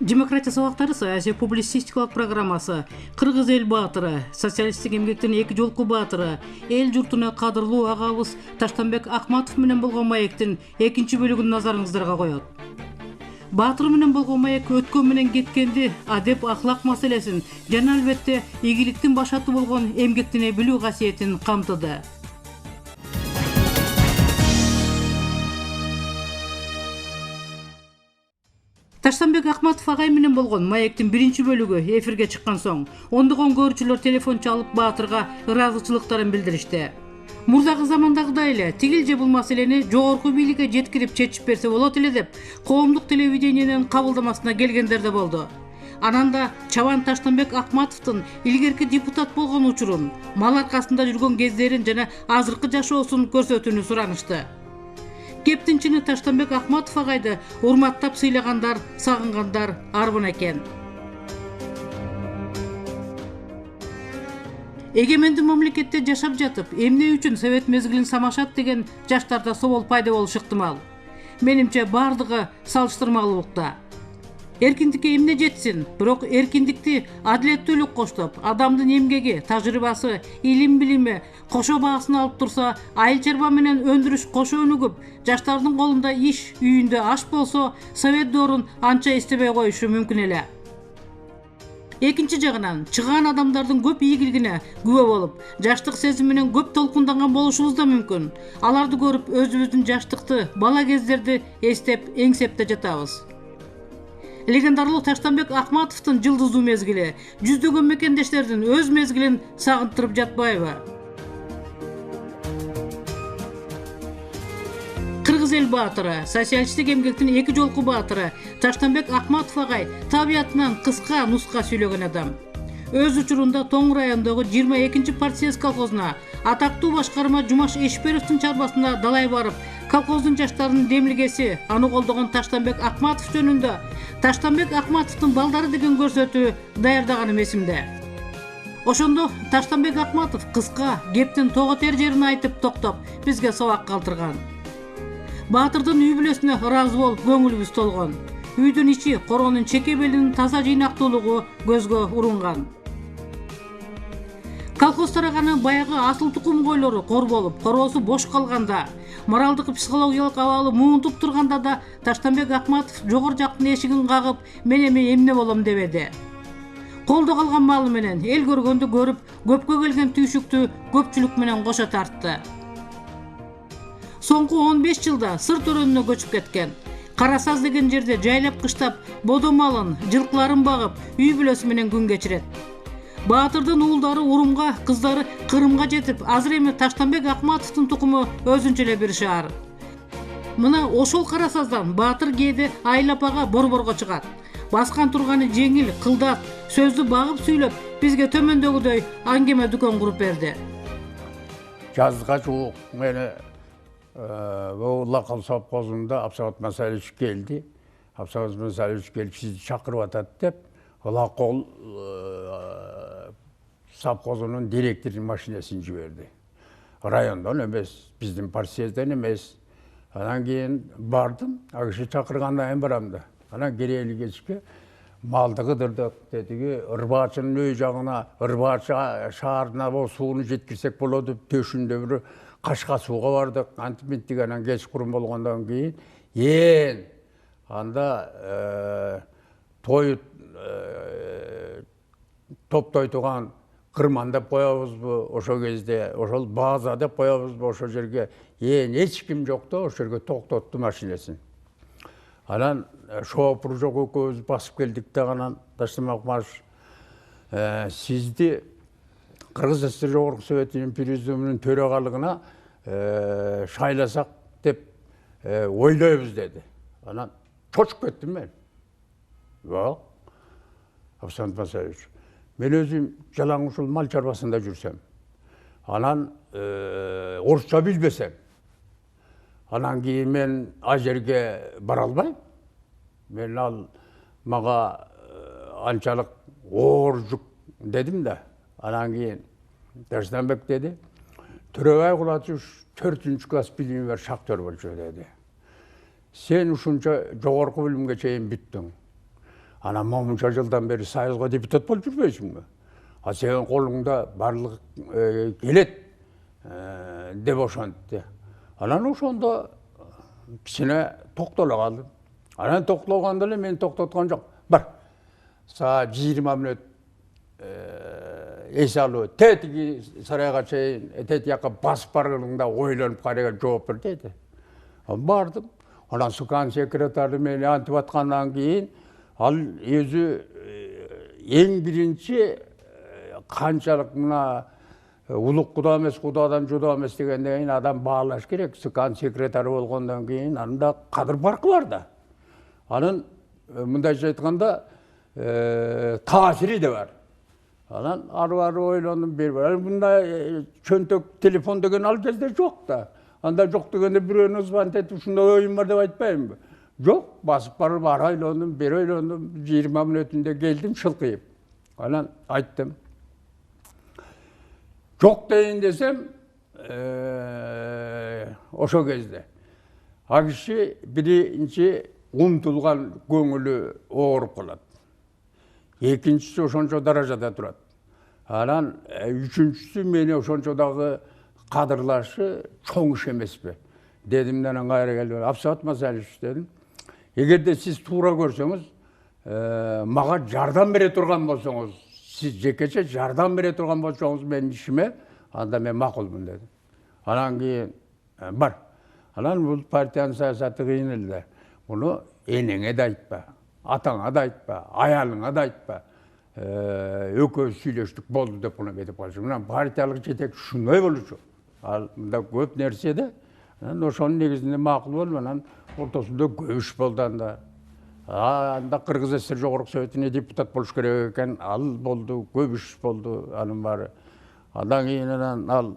Демократия сабактары саясий публицистикалык программасы, Кыргыз эл баатыры, социалисттик эмгектин эки жолку баатыры, эл журтуна кадырлуу агабыз Таштанбек Акматов менен болгон маектин экинчи бөлүгүн назарыңыздарга коет. Баатыр менен болгон маек өткөн менен кеткенди, адеп ахлак маселесин жана албетте ийгиликтин башаты болгон эмгектене билүү касиетин камтыды. Таштанбек Акматов агай менен болгон маектин биринчи бөлүгү эфирге чыккан соң, ондогон көрүүчүлөр телефон чалып Баатырга ыраазычылыктарын билдиришти. Мурдагы замандагыдай эле тигил же бул маселени жогорку бийликке жеткирип чечип берсе болот эле деп, коомдук телевидениенин кабылдамасына келгендер да болду. Анан да Чабан Таштанбек Акматовдун илгерки депутат болгон учурун, мал аркасында жүргөн кездерин жана азыркы жашоосун көрсөтүүнү суранышты. Кептин чыны Таштанбек Акматов агайды урматтап сыйлагандар, сагынгандар арбын экен. Эгемендүү мамлекетте жашап жатып, эмне үчүн совет мезгилин самашат деген жаштарда собол пайда болушу ыктымал. Менимче бардыгы салыштырмалуулукта. Эркиндикке эмне жетсин, бирок эркиндикти адилеттүүлүк коштоп, адамдын эмгеги, тажрыйбасы, илим билими кошо баасын алып турса, айыл чарба менен өндүрүш кошо өнүгүп, жаштардын колунда иш, үйүндө аш болсо, совет доорун анча эстебей коюшу мүмкүн эле. Экинчи жагынан, чыгаан адамдардын көп ийгилигине күбө болуп, жаштык сезим менен көп толкунданган болушубуз да мүмкүн. Аларды көрүп, өзүбүздүн жаштыкты, бала кездерди эстеп, эңсеп да жатабыз. Легендарлуу Таштанбек Акматовдун жылдыздуу мезгили жүздөгөн мекендештердин өз мезгилин сагынтырып жатпайбы? Кыргыз эл баатыры, социалисттик эмгектин эки жолку баатыры Таштанбек Акматов агай табиятынан кыска нуска сүйлөгөн адам. Өз учурунда Тоң районундагы 22 партсъезд колхозуна атактуу башкарма Жумаш Эшперовдун чарбасына далай барып, колхоздун жаштарынын демилгеси, аны колдогон Таштанбек Акматов жөнүндө Таштанбек Акматовдун балдары деген көрсөтүү даярдаганым эсимде. Ошондо Таштанбек Акматов кыска, кептин тоо тер жерин айтып токтоп, бизге сабак калтырган. Баатырдын үй бүлөсүнө ыраазы болуп көңүлүбүз толгон. Үйдүн ичи, коронун чеке белинин таза жыйнактуулугу көзгө урунган. Колхоз тараганы баягы асыл тукум койлору кор болуп, короосу бош калганда, моралдык психологиялык абалы муунтуп турганда да Таштанбек Акматов жогору жактын эшигин кагып, мен эми эмне болом дебеди. Колдо калган малы менен эл көргөндү көрүп, көпкө келген түйшүктү көпчүлүк менен кошо тартты. Соңку 15 жылда сыр төрөнүнө көчүп кеткен. Карасаз деген жерде жайлап кыштап, бодо малын, жылкыларын багып, үй бүлөсү менен күн кечирет. Баатырдын уулдары Урумга, кыздары Кырымга жетип, азыр эми Таштанбек Акматовдун тукуму өзүнчө эле бир шаар. Мына ошол Карасаздан Баатыр кээде Айлапага борборго чыгат. Баскан турганы жеңил, кылдат, сөздү багып сүйлөп, бизге төмөндөгүдөй аңгеме дүкөн куруп берди. Жазга жуук мени Лакал совхозунда Абсагат Масалевич келди. Абсагат Масалевич келип сизди чакырып атат деп, Лакол совхозунун директорунун машинесин жиберди. Райондон эмес, биздин партсъезден эмес. Анан кийин бардым, ал киши чакыргандан кийин барам да. Анан керели кечке малды кыдырдык дедиги, ырбаачынын өй жагына, ырбаачы шаарына сууну жеткирсек болот деп төшүндө бир Кашка сууга бардык, антип минтик. Анан кечкурун болгондон кийин анда той топтой турган кырман деп коебузбу, ошол кезде ошол база деп коебузбу, ошол жерге эч ким жок да, ошол жерге токтотту машинесин. Анан шоопур жок экөөбүз басып келдик да, анан Таштанбек Акматов сизди Кыргыз ССР Жогорку Советинин президиумунун төрагалыгына шайласак деп ойлойбуз деди. Анан чочуп кеттим мен. Жок. Абсагат Масалевич, мен өзүм жалаң ушул мал чарбасында жүрсөм, анан орусча билбесем, анан кийин мен ал жерге бара албайм. Мен ал мага анчалык оор жүк дедим да. Анан кийин Таштанбек деди, Төрөбай Кулачев 4 класс билими бар шахтер болчу деди. Сен ушунча жогорку билимге чейин бүттүң. Ана момунча жылдан бери сайылга депутат болуп жүрбөйсүңбү? А сенин колуңда барлык келет деп ошентти. Анан ошондо кичине токтоло калдым. Анан токтолгондо эле мени токтоткон жок. Бар. Саат 20 мүнөт эс алуу, тетиги сарайга чейин, тети жака басып барганда ойлонуп карайга жооп бер деди. Бардым. Анан Сукан секретары мени антип аткандан кийин ал өзү эң биринчи канчалык мына улук куда эмес, кудадан жуда эмес дегенден кийин адам баалаш керек. Сукан секретары болгондон кийин анда кадыр баркы бар да. Анын мындайча айтканда таасири да бар. Анан ары ойлондум, мындай чөнтөк телефон деген ал кезде жок да. Анда жок дегенде бирөөнү звонить этип ушундай оюм бар деп айтпаймынбы? Жок, басып барып ары ойлондум, бери ойлондум, 20 мүнөтүндө келдим шылкыйып. Анан айттым. Жок дейин десем, ошо кезде а киши биринчи умтулган көңүлү ооруп калат. Экинчиси ошончо даражада турат. Анан үчүнчүсү мени ошончо дагы кадырлашы чоң иш эмеспи? Дедим, анан кайра келип, Абсат Масалич дедим. Эгерде сиз туура көрсөңүз, мага жардам бере турган болсоңуз, сиз жекече жардам бере турган болсоңуз менин ишиме, анда мен макулмун дедим. Анан кийин бар. Анан бул партиянын саясаты кыйын эле. Муну энеңе да айтпа, атаңа да айтпа, аялыңа да айтпа. Экөөбүз сүйлөштүк болду деп муну кетип калчу. Мына партиялык жетекчи ушундай болчу. Ал мында көп нерседе. Анан ошонун негизинде макул болуп, анан ортосунда көп иш болду анда. Анда Кыргыз ССР Жогорку Советине депутат болуш керек экен. Ал болду, көп иш болду анын баары. Андан кийин ал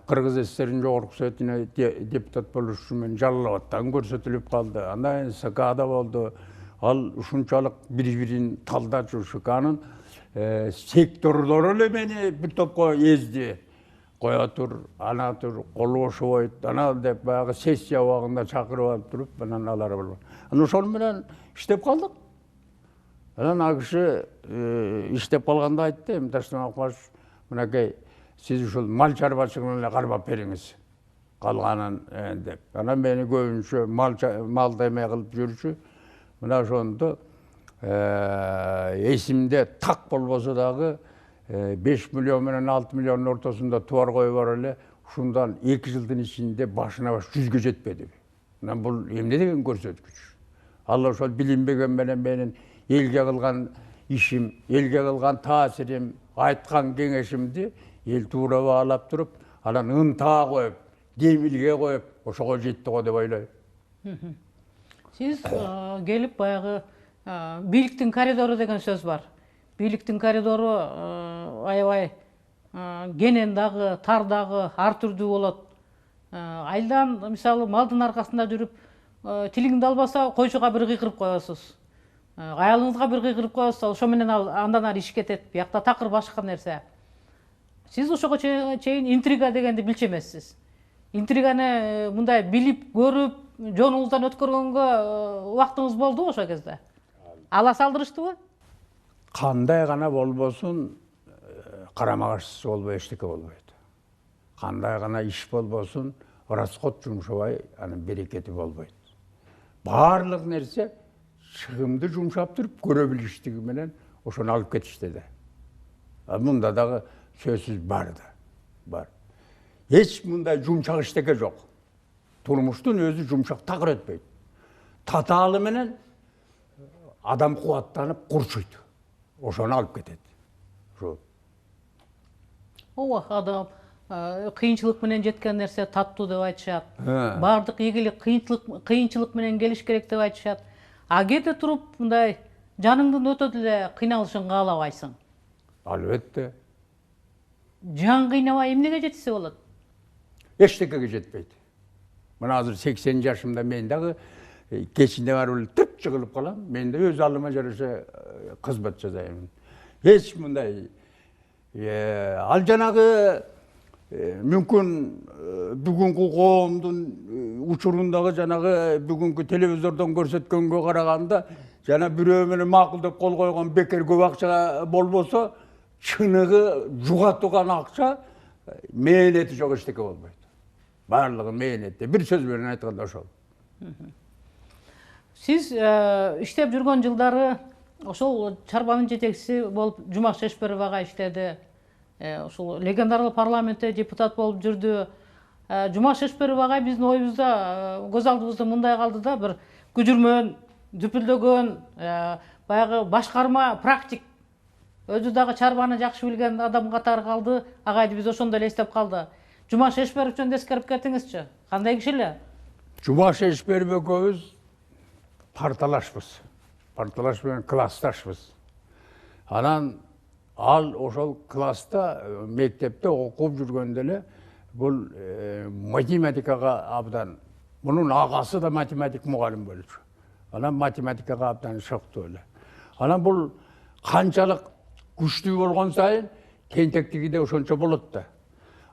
Кыргыз ССРдин Жогорку Советине депутат болуш үчүн мен Жалал Абадтан көрсөтүлүп калды. Андан СКда болду. Ал ушунчалык бири-бирин талдачу ШКнын секторлору эле мени бир топко эзди. Коя тур, ана тур, колу ошобойт, ана деп баягы сессия убагында чакырып алып туруп, анан алар болду. Анан ошол менен иштеп калдык. Анан ал киши иштеп калганда айтты, Таштан Акбаш, мынакей, сиз ушул мал чарбачылыгын эле кармап бериңиз. Калганын деп. Анан мени көбүнчө малды эме кылып жүрчү. Мына ошондо эсимде так болбосо дагы 5 миллион менен 6 миллиондун ортосунда тубар коюп бар эле, ушундан 2 жылдын ичинде башына баш 100гө жетпеди. Мына бул эмне деген көрсөткүч? Ал ошол билинбеген менен менин элге кылган ишим, элге кылган таасирим, айткан кеңешимди эл туура баалап туруп, анан ынтаа коюп, демилге коюп, ошого жетти го деп ойлойм. Сиз келип баягы бийликтин коридору деген сөз бар. Бийликтин коридору аябай кенен дагы, тар дагы, ар түрдүү болот. Айылдан мисалы малдын аркасында жүрүп, тилиңди албаса койчуга бир кыйкырып коесуз. Аялыңызга бир кыйкырып коесуз, ошо менен ал андан ары иш кетет. Биякта такыр башка нерсе. Сиз ошого чейин интрига дегенди билчү эмессиз. Интриганы мындай билип, көрүп, жонуңуздан өткөргөнгө убактыңыз болду ошо кезде? Ала салдырыштыбы? Кандай гана болбосун, карама каршысы болбой эчтеке болбойт. Кандай гана иш болбосун, расход жумшабай, анын берекети болбойт. Барлык нерсе чыгымды жумшап туруп көрө билиштиги менен ошону алып кетишти да. Мында дагы сөзсүз бар да. Бар. Эч мындай жумшак эчтеке жок. Турмуштун өзү жумшак такыр өтпөйт. Татаалы менен адам кубаттанып курчуйт. Ошону алып кетет. Ооба, адам кыйынчылык менен жеткен нерсе таттуу деп айтышат. Бардык ийгилик кыйынчылык менен келиш керек деп айтышат. А кете туруп мындай жаныңдын өтө деле кыйналышын каалабайсың. Албетте. Жан кыйнабай эмнеге жетсе болот? Эчтекеге жетпейт. Мына азыр 80 жашымда мен дагы кечинде барып эле тып жыгылып калам. Мен да өз алыма жараша кызмат жасайм. Эч мындай ал жанагы мүмкүн бүгүнкү коомдун учурундагы жанагы бүгүнкү телевизордон көрсөткөнгө караганда жана бирөө менен макулдап кол койгон бекер көп акча болбосо, чыныгы жугатылган акча мээнети жок эчтеке болбойт. Барлыгы мээнетте. Бир сөз менен айтканда ошол. Сиз иштеп жүргөн жылдары ошол чарбанын жетекчиси болуп Жумак Шешперов ага иштеди. Ошол легендардуу парламентте депутат болуп жүрдү. Жумак Шешперов агай биздин оюбузда, көз алдыбызда мындай калды да, бир күжүрмөн, дүпүлдөгөн, баягы башкарма практик, өзү дагы чарбаны жакшы билген адам катары калды. Агайды биз ошондой эле эстеп калды. Жумак Шешперов жөнүндө эскерип кетиңизчи. Кандай киши эле? Жумак Шешперов экөөбүз парталашпыз. Парталаш менен классташпыз. Анан ал ошол класста, мектепте окуп жүргөндө эле бул математикага абдан, мунун агасы да математик мугалим болчу. Анан математикага абдан шоктуу эле. Анан бул канчалык күчтүү болгон сайын тентектиги да ошончо болот да.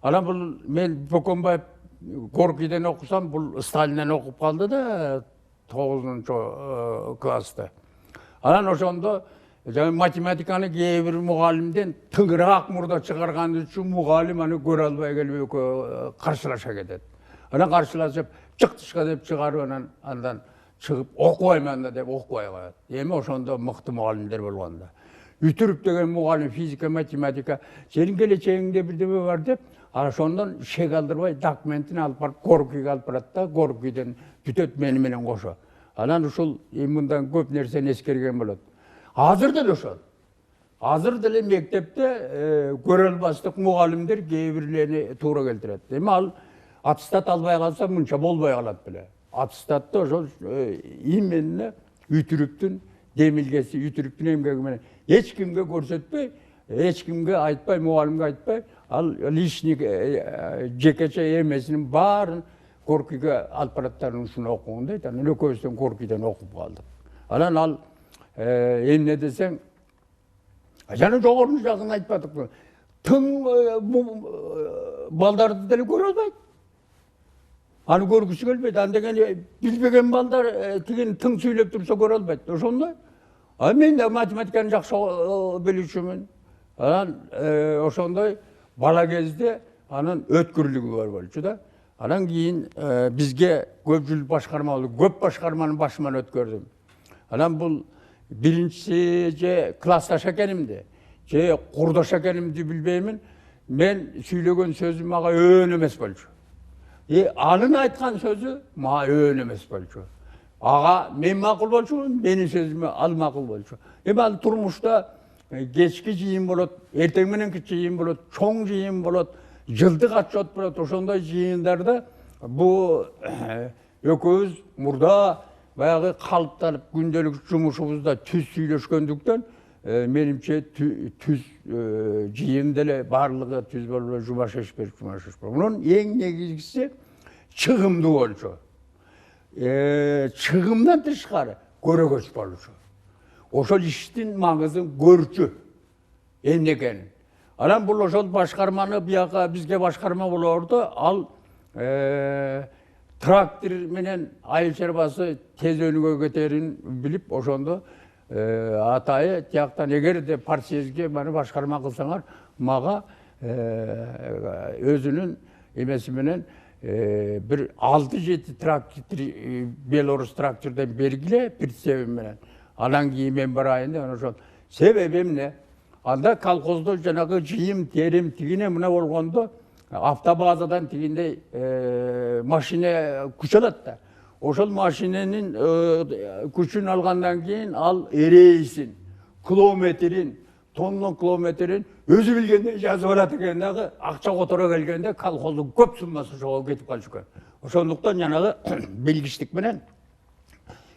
Анан бул мен Бөкөнбаев Горкийден окусам, бул Сталинден окуп калды да 9 класста. Анан ошондо математиканы кээ бир мугалимден тыгыраак мурда чыгарган үчүн мугалим аны көрө албай келип экөө каршылаша кетет. Анан каршылашып, чык тышка деп чыгарып, андан чыгып окубайм да деп окубай коет. Эми ошондо мыкты мугалимдер болгон да. Үтүрүп деген мугалим физика, математика, сенин келечегиңде бирдеме бар деп, ошондон шек алдырбай документин алып барып Горкийге алып барат да, Горкийден бүтөт мени менен кошо. Анан ушул мындан көп нерсени эскерген болот. Азыр деле ошол. Азыр деле мектепте көрө албастык мугалимдер кээ бирлерини туура келтирет. Эми ал аттестат албай калса мынча болбой калат беле. Аттестатта ошол именно үтүрүптүн демилгеси, үтүрүптүн эмгеги менен эч кимге көрсөтпөй, эч кимге айтпай, мугалимге айтпай, ал лишний жекече эмесинин баарын Горкийге алып бараттарын ушуну окугун дейт. Анан экөөбүздөн Горкийден окуп калдык. Анан ал эмне десең, жана жогору жагын айтпадык. Тың балдарды деле көрө албайт. Аны көргүсү келбейт. Андеген билбеген балдар тигин тың сүйлөп турса көрө албайт. Ошондой. Мен да математиканы жакшы билүүчүмүн. Анан ошондой бала кезде анын өткүрлүгү бар болчу да. Анан кийин бизге көп жыл башкарма болду. Көп башкарманы башыман өткөрдүм. Анан бул биринчи же классташ экенимди, же курдаш экенимди билбеймин. Мен сүйлөгөн сөзүм ага өөн эмес болчу. Анын айткан сөзү мага өөн эмес болчу. Ага мен макул болчумун, менин сөзүмө ал макул болчу. Эми ал турмушта кечки жыйын болот, эртең мененки жыйын болот, чоң жыйын болот, жылдык отчет болот. Ошондой жыйындарда бу экөөбүз мурда баягы калыптанып күндөлүк жумушубузда түз сүйлөшкөндүктөн менимче түз жыйын деле баардыгы түз болуп Жумак Шешперов. Мунун эң негизгиси чыгымдуу болчу. Чыгымдан тышкары көрөгөч болчу. Ошол иштин маңызын көрчү эмне экенин. Анан бул ошол башкарманы бияка бизге башкарма болорду. Ал трактор менен айыл чарбасы тез өнүгө кетерин билип, ошондо атайы тияктан эгер де партсъезге мани башкарма кылсаңар, мага өзүнүн эмеси менен бир 6-7 трактор, Белорус трактордон бергиле прицебим менен. Анан кийин мен барайын деп, ошол себеби эмне? Анда колхоздо жанагы жыйым, терим, тигине мына болгондо автобазадан тигиндей машина күч алат да. Ошол машиненин күчүн алгандан кийин ал рейсин, километрин, тонна километрин өзү билгендей жазып алат экен дагы. Акча которо келгенде колхоздун көп суммасы ошого кетип калчу экен. Ошондуктан жанагы билгичтик менен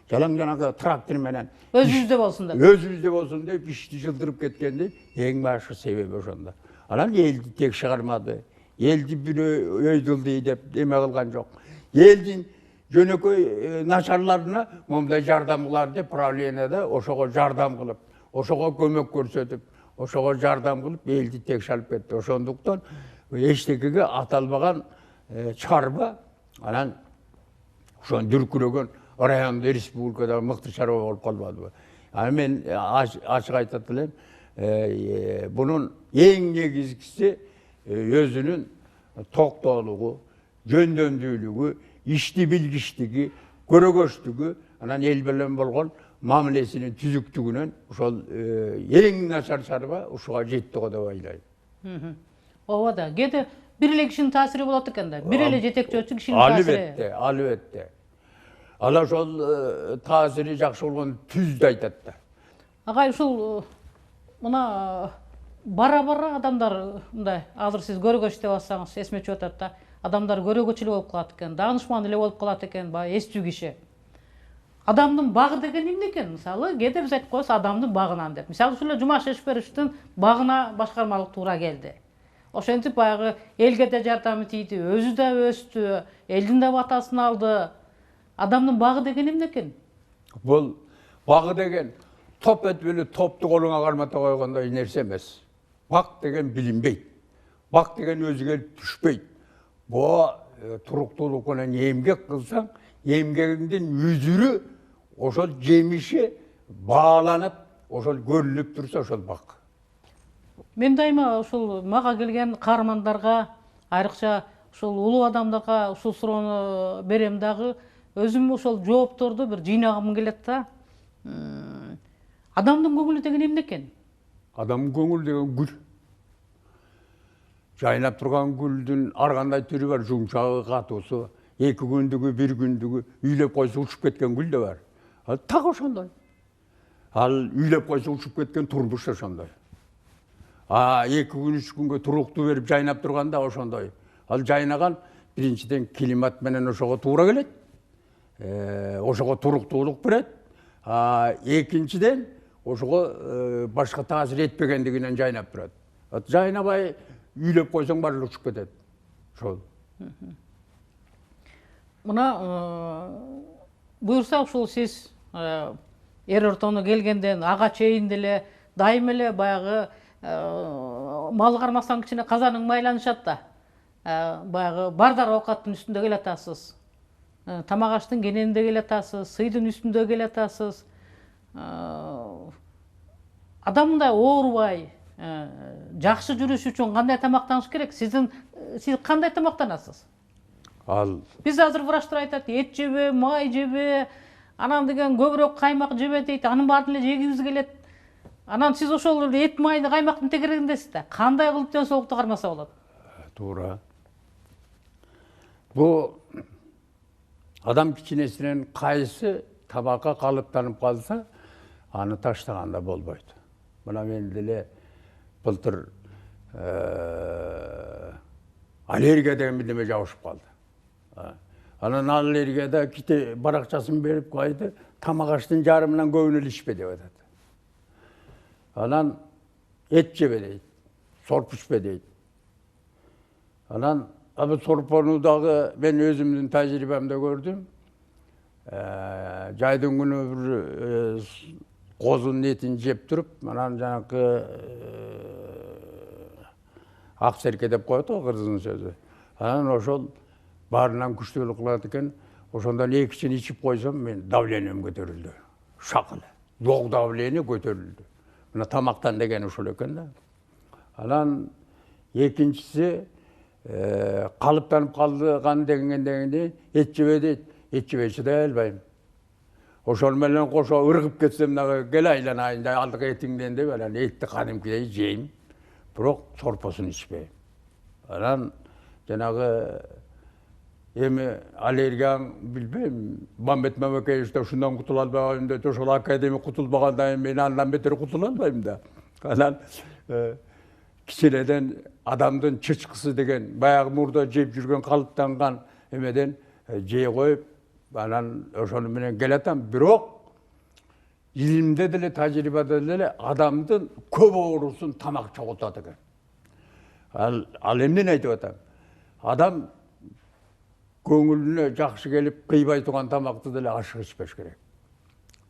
жанагы трактор менен өзүбүздө болсун деп. Өзүбүздө болсун деп ишти жылдырып кеткенди эң башкы себеби ошондо. Анан элди тек чыгармады. Элди бирөө өйдүлдүй деп эме кылган жок. Элдин жөнөкөй начарларына момдай жардам кылар деп правлениеде ошого жардам кылып, ошого көмөк көрсөтүп, ошого жардам кылып элди текше алып кетти. Ошондуктан эчтекеге аталбаган чарба анан ошон дүркүрөгөн райондо республикада мыкты шаруа болуп калбадыбы. Мен ачык айтат элем, бунун эң негизгиси өзүнүн токтоолугу, жөндөмдүүлүгү, ишти билгичтиги, көрөгөчтүгү, анан эл менен болгон мамилесинин түзүктүгүнөн ошол эң начар шаруа ушуга жетти го деп ойлойм. Ооба да, кээде бир эле кишинин таасири болот экен да. Бир эле жетекчи кишинин таасири. Албетте. Ал ошол таасири жакшы болгон түздү айтат да. Агай, ушул мына бара адамдар мындай, азыр сиз көрөгөч деп атсаңыз эсиме чыгып атат да. Адамдар көрөгөч эле болуп калат экен, даанышман эле болуп калат экен, баягы эстүү киши. Адамдын багы деген эмне экен? Мисалы, кээде биз айтып коебуз адамдын багынан деп. Мисалы, ушул Жумаш Эшберовичтин багына башкармалык туура келди. Ошентип баягы элге да жардамы тийди, өзү да өстү, элдин да батасын алды. Адамдын багы деген эмне экен? Бул багы деген топ этип эле топту колуңа кармата койгондой нерсе эмес. Бак деген билинбейт. Бак деген өзү келип түшпөйт. Бу туруктуулук менен эмгек кылсаң, эмгегиңдин үзүрү ошол жемиши бааланып, ошол көрүнүп турса ошол бак. Мен дайыма ушул мага келген каармандарга, айрыкча ушул улуу адамдарга ушул суроону берем дагы, өзүм ошол жоопторду бир жыйнагым келет да. Адамдын көңүлү деген эмне экен? Адамдын көңүлү деген гүл. Жайнап турган гүлдүн ар кандай түрү бар, жумшагы, катуусу, 2 күндүгү, 1 күндүгү, үйлөп койсо учуп кеткен гүл да бар. Ал так ошондой. Ал үйлөп койсо учуп кеткен турмуш ошондой. 2 күн, 3 күнгө туруктуу берип жайнап турганда ошондой. Ал жайнаган биринчиден климат менен ошого туура келет. Ошого туруктуулук берет. Экинчиден ошого башка таасир этпегендигинен жайнап турат. Жайнабай үйлөп койсоң баары учуп кетет. Ошол. Мына буюрса ушул сиз эр ортону келгенден ага чейин деле дайым эле баягы мал кармасаң кичине казаның майланышат да. Баягы бардар оокаттын үстүндө келатасыз. Тамак аштын кененинде келатасыз, сыйдын үстүндө келатасыз. Адам мындай оорубай, жакшы жүрүш үчүн кандай тамактаныш керек? Сиз кандай тамактанасыз? Биз азыр врачтар айтат, эт жебе, май жебе, анан деген көбүрөөк каймак жебе дейт, анын баарын эле жегибиз келет. Анан сиз ошол эт, майды, каймактын тегерегиндесиз да. Кандай кылып ден соолукту кармаса болот? Туура. Бу адам кичинесинен кайсы табакка калыптанып калса, аны таштаганда болбойт. Мына мен деле былтыр аллергия деген бирдеме жабышып калды. Анан аллергияда ките баракчасын берип койду, тамак аштын жарымынан көбүн эле ичпе деп атат. Анан эт жебе дейт, сорпу ичпе дейт. Анан бул сорпону дагы мен өзүмдүн тажрыйбамда көрдүм. Жайдын күнү бир козунун этин жеп туруп, анан жанакы ак серке деп коет го кыргыздын сөзү. Анан ошол баарынан күчтүүлүк кылат экен. Ошондон 2-чин ичип койсом, мен давлением көтөрүлдү. Шак эле. Жок давление көтөрүлдү. Мына тамактан деген ошол экен да. Анан экинчиси калыптанып калган дегенде эт жебе дейт. Эт жебей чыдай албайм. Ошол менен кошо ыргып кетсем дагы кел айланайын да алдык этиңден деп анан этти кадимкидей жейм. Бирок сорпосун ичпейм. Анан жанагы эми аллергияң билбейм, Мамбет Мамекеевич да ушундан кутула албайм дейт, ошол академик кутулбагандай мен андан бетер кутула албайм да. Анан кичинеден адамдын чычкысы деген баягы мурда жеп жүргөн калыптанган эмеден жей коюп, анан ошону менен келатам. Бирок илимде деле, тажрыйбада деле адамдын көп оорусун тамак чогултат экен. Ал эмнени айтып атам? Адам көңүлүнө жакшы келип кыйбай турган тамакты деле ашык ичпеш керек.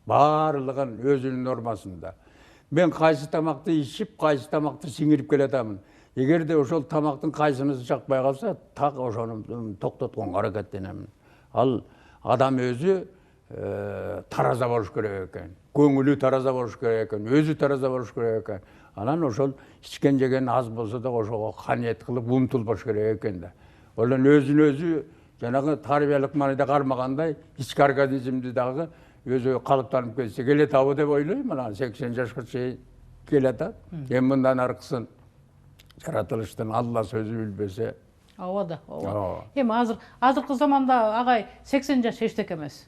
Баарлыгын өзүнүн нормасында. Мен кайсы тамакты ичип, кайсы тамакты сиңирип келатамын. Эгерде ошол тамактын кайсынысы жакпай калса, так ошону токтотконго аракеттенемин. Ал адам өзү тараза болуш керек экен, көңүлү тараза болуш керек экен, өзү тараза болуш керек экен. Анан ошол ичкен жеген аз болсо да ошого каниет кылып умтулбаш керек экен да. Олон өзүн өзү жанагы тарбиялык мааниде кармагандай ички организмди дагы өзү калыптанып кетсе келетабы деп ойлойм. Анан 80 жашка чейин келатат. Эми мындан аркысын жаратылыштын Алла сөзү билбесе. Ооба да, ооба. Эми азыркы заманда агай 80 жаш эчтеке эмес.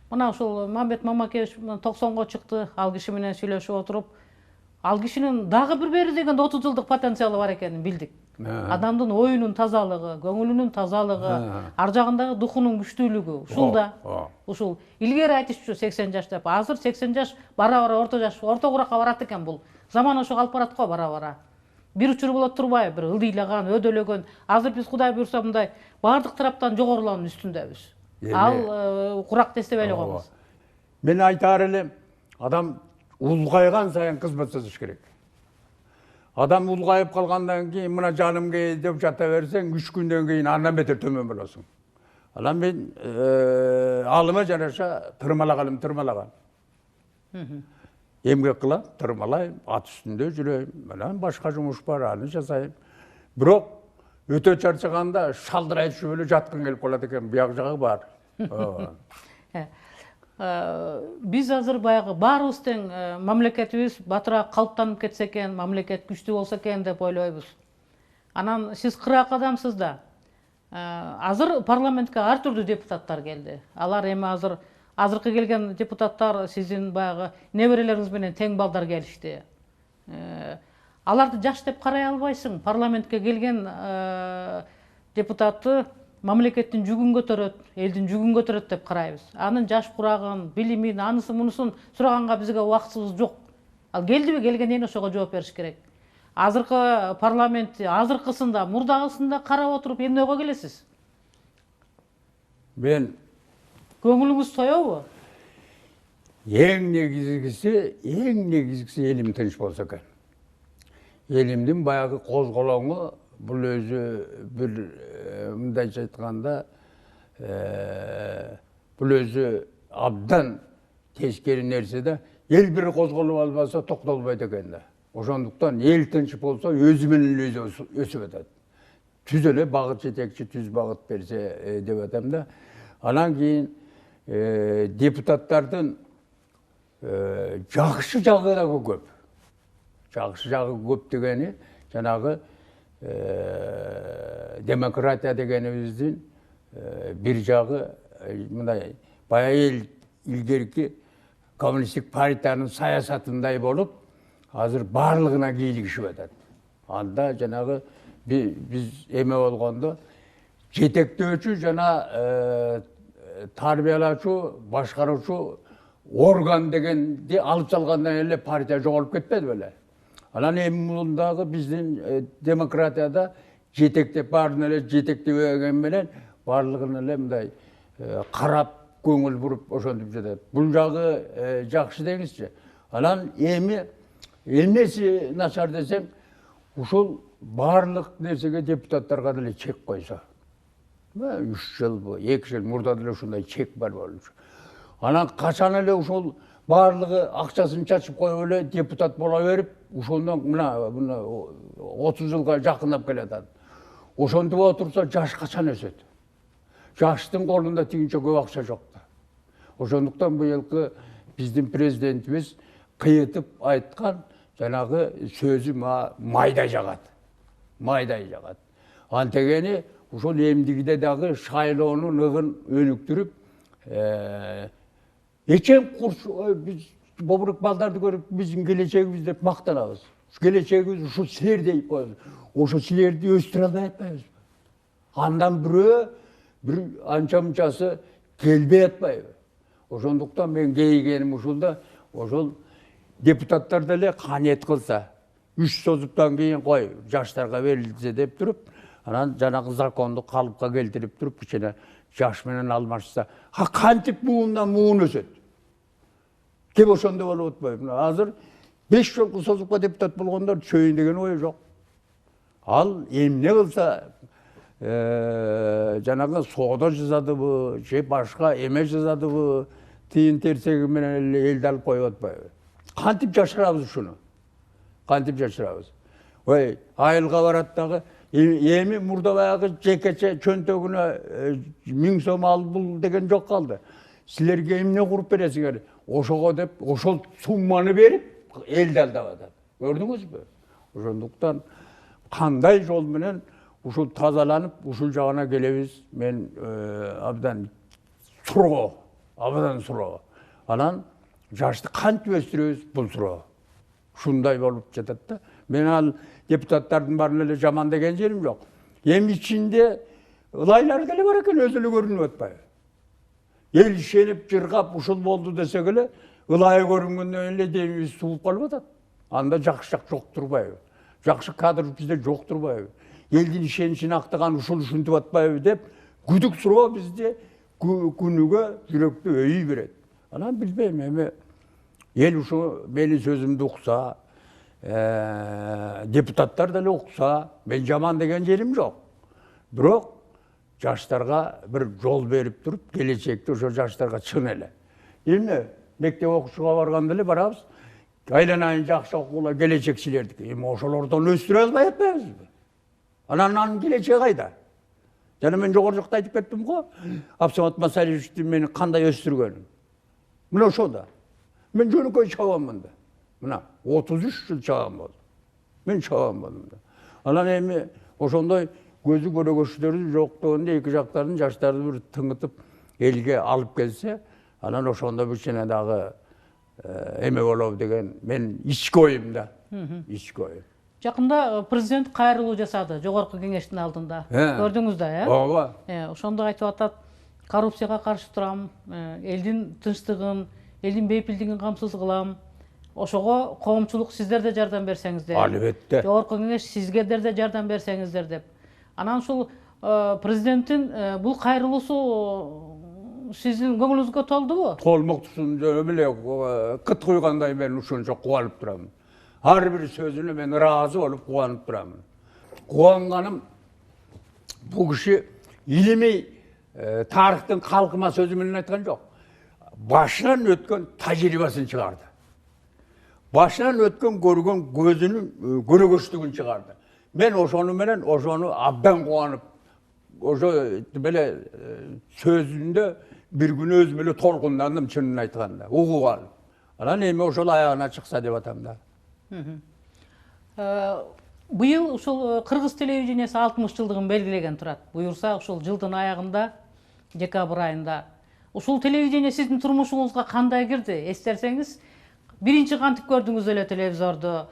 Мына ушул Мамбет Мамакеевич 90го чыкты, ал киши менен сүйлөшүп отуруп, ал кишинин дагы бир бери дегенде 30 жылдык потенциалы бар экенин билдик. Адамдын оюнун тазалыгы, көңүлүнүн тазалыгы, ар жагындагы духунун күчтүүлүгү, ушул да. Ушул илгери айтышчу 80 жаш деп, азыр 80 жаш бара-бара орто жаш, орто куракка барат экен бул. Заман ошого алып барат го бара-бара. Бир учур болот турбайбы, бир ылдыйлаган, өдөлөгөн. Азыр биз Кудай буйрса мындай бардык тараптан жогорулаанын үстүндөбүз. Ал курак тестебей эле коебуз. Мен айтаар элем, адам улгайган сайын кызмат жасаш керек. Адам улгайып калгандан кийин мына жаным кей деп жата берсең, 3 күндөн кийин андан бетер төмөн болосуң. Анан мен алыма жараша тырмалаган. Эмгек кылам, тырмалайм, ат үстүндө жүрөйм, анан башка жумуш бар, аны жасайм. Бирок өтө чарчаганда шалдырай түшүп эле жаткың келип калат экен, бияк жагы бар. Биз азыр баягы баарыбыз тең мамлекетибиз батыраак калыптанып кетсе экен, мамлекет күчтүү болсо экен деп ойлойбуз. Анан сиз кыраак адамсыз да. Азыр парламентке ар түрдүү депутаттар келди. Алар эми азыркы келген депутаттар сиздин баягы неберелериңиз менен тең балдар келишти. Аларды жаш деп карай албайсың. Парламентке келген депутатты мамлекеттин жүгүн көтөрөт, элдин жүгүн көтөрөт деп карайбыз. Анын жаш курагын, билимин, анысын мунусун сураганга бизге убактыбыз жок. Ал келдиби, келгенден кийин ошого жооп бериш керек. Азыркы парламентти, азыркысында, мурдагысында карап отуруп эмнеге келесиз? Мен көңүлүңүз тоёбу? Эң негизгиси элим тынч болсо экен. Элимдин баягы козголоңу бул өзү бир мындайча айтканда бул өзү абдан тескери нерсе да. Эл бир козголуп албаса токтолбойт экен да. Ошондуктан эл тынч болсо өзү менен өзү өсүп атат. Түз эле багыт жетекчи түз багыт берсе деп атам да. Анан кийин депутаттардын жакшы жагы да көп. Жакшы жагы көп дегени жанагы демократия дегенибиздин бир жагы мындай бая илгерки коммунисттик партиянын саясатындай болуп, азыр барлыгына кийлигишип атат. Анда жанагы биз эме болгондо жетектөөчү жана тарбиялаучу, башкаруучу орган дегенди алып салгандан эле партия жоголуп кетпеди беле. Анан эми мундагы биздин демократияда жетектеп баарын эле жетектебеген менен барлыгын эле мындай карап көңүл буруп ошентип жатат. Бул жагы жакшы деңизчи. Анан эми эмнеси начар десем, ушул барлык нерсеге депутаттарга деле чек койсо. 3 жыл, 2 жыл мурда деле ушундай чек бар болчу. Анан качан эле ушул барлыгы акчасын чачып коюп эле депутат боло берип, ошондон мына 30 жылга жакындап келатат. Ошентип отурса жаш качан өсөт? Жаштын колунда тигинче көп акча жок да. Ошондуктан быйылкы биздин президентибиз кыйытып айткан жанагы сөзү майдай жагат. Майдай жагат. Антегени ушул эмдигиде дагы шайлоонун ыгын өнүктүрүп, эчем курс биз бобурук балдарды көрүп биздин келечегибиз деп мактанабыз. Келечегибиз ушул силер дейт коебуз. Ошо силерди өстүрө албай атпайбызбы? Андан бир анча-мынчасы келбей атпайбы? Ошондуктан мен кейигеним ушулда, ошол депутаттар деле каниет кылса, 3 созуптан кийин кой жаштарга берилсе деп туруп, анан жанагы законду калыпка келтирип туруп, кичине жаш менен алмашса, кантип муундан муун өсөт? Кеп ошондой болуп атпайбы? Азыр 5 жолку созупка депутат болгондор чөйүн деген ой жок. Ал эмне кылса, жанагы соода жасадыбы, же башка эме жасадыбы, тыйын терсеги менен эле элди алып коюп атпайбы? Кантип жашырабыз ушуну? Кантип жашырабыз? Ой, айылга барат дагы эми мурда баягы жекече чөнтөгүнө 1000 сом ал бул деген жок калды. Силерге эмне куруп бересиңер? Ошого деп, ошол сумманы берип элди алдап атат. Көрдүңүзбү? Ошондуктан кандай жол менен ушул тазаланып, ушул жагына келебиз? Мен абдан суроо, абдан суроо. Анан жашты кантип өстүрөбүз? Бул суроо. Ушундай болуп жатат да. Мен ал депутаттардын баарын эле жаман деген жерим жок. Эми ичинде ылайлар деле бар экен, өзү эле көрүнүп атпайбы? Эл ишенип, жыргап, ушул болду десек эле, ылайы көрүнгөндөн эле демибиз суулуп калып атат. Анда жакшы жак жок турбайбы? Жакшы кадр бизде жок турбайбы? Элдин ишеничин актаган ушул ушинтип атпайбы деп, күдүк суроо бизде күнүгө жүрөктү өйүй берет. Анан билбейм, эми эл ушу менин сөзүмдү укса, депутаттар деле укса, мен жаман деген жерим жок. Бирок жаштарга бир жол берип туруп, келечекте ошо жаштарга чын эле. Эмне мектеп окушуга барганда эле барабыз. Айланайын жакшы окугула келечекчилердики. Эми ошолордон өстүрө албай атпайбызбы? Анан келечеги кайда? Жана мен жогору жакта айтып кеттим го, Абсамат Масалиевичтин мени кандай өстүргөнүн. Мына ошода. Мен жөнөкөй чабанмын да. Мына 33 жыл чабан болдум. Мен чабан болдум да. Анан эми ошондой көзү көрөгөчтөрү жок дегенде эки жактарын жаштарды бир тыңытып элге алып келсе, анан ошондо бир кичине дагы эме болобу деген мен ички оюм да. Ички оюм. Жакында президент кайрылуу жасады жогорку кеңештин алдында. Көрдүңүз да, Ооба. Ошондо айтып атат, коррупцияга каршы турам, элдин тынчтыгын, элдин бейпилдигин камсыз кылам. Ошого коомчулук сиздер да жардам берсеңиздер. Албетте. Жогорку кеңеш сизгедер да жардам берсеңиздер деп. Анан ушул президенттин бул кайрылуусу сиздин көңүлүңүзгө толдубу? Толмоктусун эле кыт куйгандай мен ушунча кубанып турам. Ар бир сөзүнө мен ыраазы болуп кубанып турам. Кубанганым бул киши илимий тарыхтын калкыма сөзү менен айткан жок. Башынан өткөн тажрыйбасын чыгарды. Башынан өткөн көргөн көзүнүн көрөгөчтүгүн чыгарды. Мен ошону менен абдан кубанып, ошо беле сөзүндө бир күн өзүм эле толкундандым чынын айтканда, угуп алып. Анан эми ошол аягына чыкса деп атам да. Быйыл ушул Кыргыз телевидениясы 60 жылдыгын белгилеген турат. Буюрса ушул жылдын аягында, декабрь айында. Ушул телевидение сиздин турмушуңузга кандай кирди? Эстерсеңиз, биринчи кантип көрдүңүз эле телевизорду?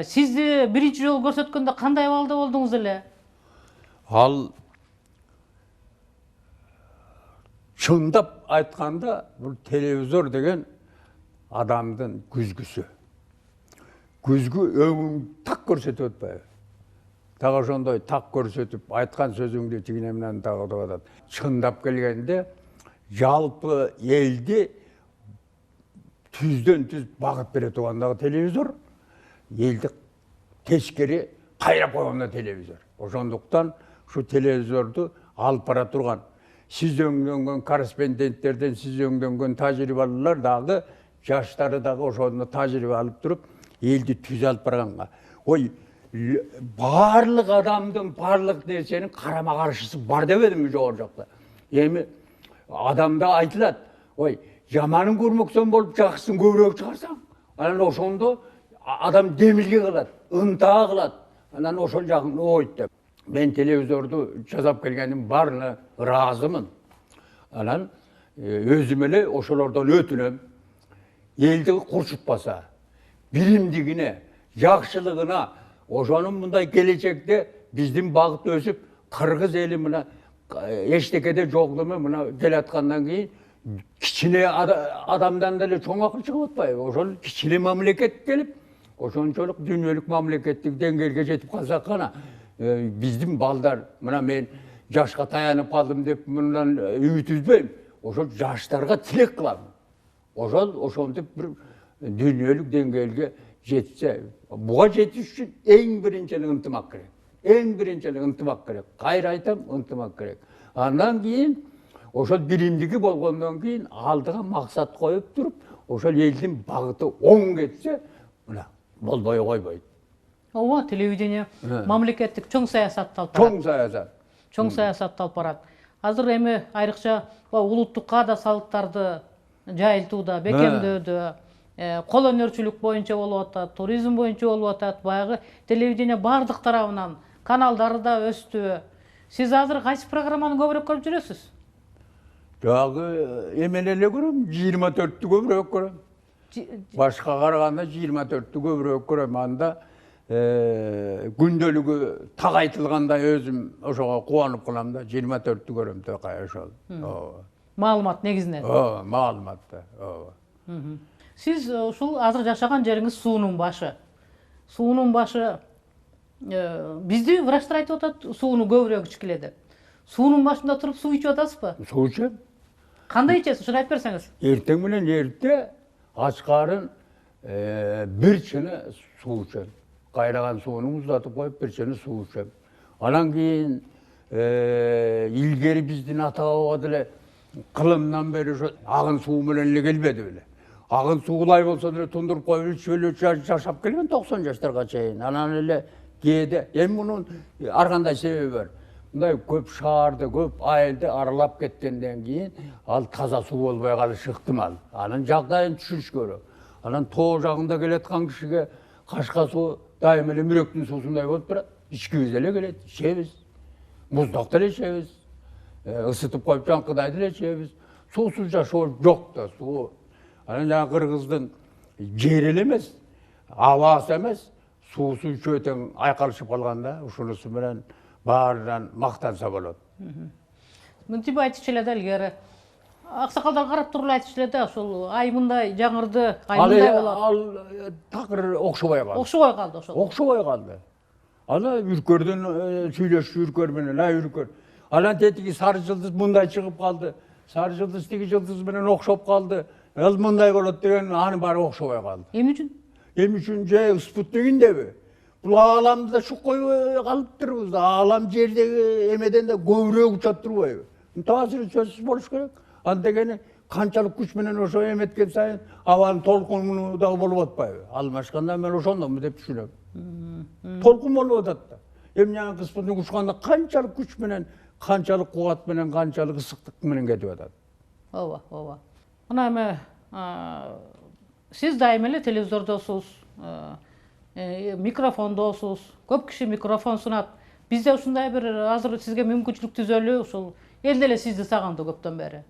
Сизди биринчи жолу көрсөткөндө кандай абалда болдуңуз эле? Ал чындап айтканда бул телевизор деген адамдын күзгүсү. Күзгү өңүң так көрсөтүп атпайбы? Так ошондой так көрсөтүп, айткан сөзүңдү тигине менен так деп атат. Чындап келгенде жалпы элди түздөн түз багыт бере тургандагы телевизор, элди тескери кайрап койгондо телевизор. Ошондуктан ушу телевизорду алып бара турган сиз өңдөнгөн корреспонденттерден сиз өңдөнгөн тажрыйбалуулар дагы, жаштары дагы ошондо тажрыйба алып туруп, элди түз алып барганга. Ой, барлык адамдын барлык нерсенин карама каршысы бар дебедимби жогору жакта? Эми адамда айтылат, ой, жаманын көрмөксөн болуп, жакшысын көбүрөөк чыгарсаң, анан ошондо адам демилге кылат, ынтаа кылат. Анан ошол жагын ойт деп. Мен телевизорду жасап келгендин баарына ыраазымын. Анан өзүм эле ошолордон өтүнөм. Элди курчутпаса, биримдигине, жакшылыгына, ошонун мындай келечекте биздин багыт өсүп, кыргыз эли мына эчтекеде жок эме мына келаткандан кийин кичине адамдан деле чоң акыл чыгып атпайбы? Ошол кичине мамлекет келип, ошончолук дүйнөлүк мамлекеттик деңгээлге жетип калсак гана биздин балдар, мына мен жашка таянып калдым деп мындан үмүт үзбөйм. Ошол жаштарга тилек кылам. Ошентип бир дүйнөлүк деңгээлге жетсе, буга жетиш үчүн эң биринчиден ынтымак керек. Эң биринчиден ынтымак керек. Кайра айтам, ынтымак керек. Андан кийин ошол биримдиги болгондон кийин алдыга максат коюп туруп, ошол элдин багыты оң кетсе, мына болбой койбойт. Ооба, телевидение мамлекеттик чоң саясатты алып Чоң саясат. Чоң саясатты алып барат. Азыр эми айрыкча улуттукка да салыктарды жайылтууда, бекемдөөдө, кол өнөрчүлүк боюнча болуп атат, туризм боюнча болуп атат, баягы телевидение бардык тарабынан каналдары да өстү. Сиз азыр кайсы программаны көбүрөөк көрүп жүрөсүз? Жагы эмен эле көрөм, 24-тү көбүрөөк көрөм. Башка караганда 24-тү көбүрөөк көрөм. Анда күндөлүгү тагайтылгандай өзүм ошого кубанып калам да, 24-тү көрөм такай ошол. Маалымат негизинен. Маалыматта. Сиз ушул азыр жашаган жериңиз суунун башы. Суунун башы бизди врачтар айтып атат, сууну көбүрөөк ичкиле деп. Суунун башында туруп суу ичип атасызбы? Суу ичем. Кандай ичесиз? Ушуну айтып берсеңиз. Эртең менен эрте ач карын бир чыны суу ичем. Кайнаган сууну муздатып коюп бир чыны суу ичем. Анан кийин илгери биздин ата баба деле кылымдан бери ошо агын суу менен эле келбеди беле. Агын суулай болсо деле тундуруп коюп ичип эле жашап келген 90 жаштарга чейин. Анан эле кээде эми мунун ар кандай себеби бар. Мындай көп шаарды, көп айылды аралап кеткенден кийин ал таза суу болбой калышы ыктымал. Анын жагдайын түшүрүш керек. Анан тоо жагында келаткан кишиге кашка суу дайым эле мүрөктүн суусундай болуп турат. Ичкибиз эле келет, ичебиз. Муздак деле ичебиз. Ысытып коюп жаңкыдай деле ичебиз. Суусуз жашоо жок да, суу. Анан жана кыргыздын жери эле эмес, абасы эмес, суусу үчөө тең айкалышып калганда, ушунусу менен баарынан мактанса болот. Мынтип айтчу эле да илгери. Аксакалдар карап туруп айтчу эле да, ушул ай мындай жаңырды, ай мындай болот. Ал такыр окшобой калды. Окшобой калды ошол. Окшобой калды. Ана үркөрдөн сүйлөшчү үркөр менен, ай үркөр. Анан тетиги сары жылдыз мындай чыгып калды. Сары жылдыз тиги жылдыз менен окшоп калды. Ал мындай болот деген аны баары окшобой калды. Эмне үчүн? Эмне үчүн же спутнигиндеби? Бул ааламда шуккой калыптырбыз. Аалам жердеги эмеден да көбүрөөк учат турбайбы? Таасиры сөзсүз болуш керек. Андегени канчалык күч менен ошо эметкен сайын абанын толкуну да болуп атпайбы? Алмашканда мен ошондомун деп түшүнөм. Толкун болуп атат да. Эмне спутник учканда канчалык күч менен, канчалык кубат менен, канчалык ысыктык менен кетип атат. Ооба, ооба. Мына эми сиз дайым эле телевизордосуз, микрофондосуз, көп киши микрофон сунат. Бизде ушундай бир азыр сизге мүмкүнчүлүк түзөлү, ушул эл деле сизди сагынды көптөн бери.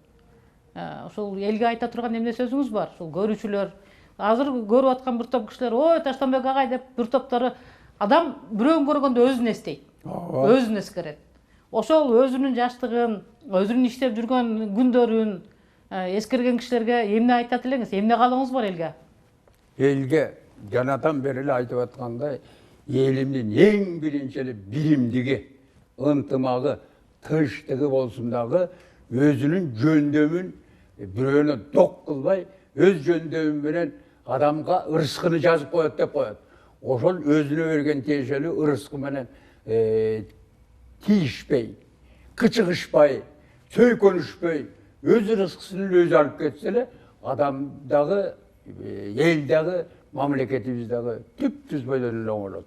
Ушул элге айта турган эмне сөзүңүз бар? Ушул көрүүчүлөр, азыр көрүп аткан бир топ кишилер, ой, Таштанбек агай деп бир топтору адам бирөөн көргөндө өзүн эстейт. Өзүн эскерет. Ошол өзүнүн жаштыгын, өзүнүн иштеп жүргөн күндөрүн эскерген кишилерге эмне айтат элеңиз? Эмне каалооңуз бар элге? Элге жанатан бери эле айтып аткандай, элимдин эң биринчи эле биримдиги, ынтымагы, тынчтыгы болсун дагы өзүнүн жөндөмүн бирөөнө док кылбай, өз жөндөмү менен адамга ырыскыны жазып коет деп коет. Ошол өзүнө берген тиешелүү ырыскы менен тийишпей, кычыгышпай, сөйкөнүшпөй, өз ырыскысын өзү алып кетсе эле адам дагы, эл дагы, мамлекетибиз дагы түп-түз бойдон эле оңолот.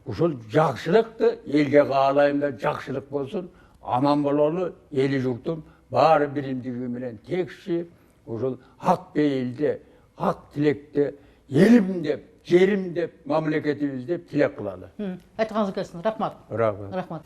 Ушул жакшылыкты элге каалайм да, жакшылык болсун, аман бололу, эли журтум баары биримдиги менен текши, ушул ак пейилде, ак тилекте, элим деп, жерим деп, мамлекетибиз деп тилек кылалы. Айтканыңыз келсин. Рахмат. Рахмат. Рахмат.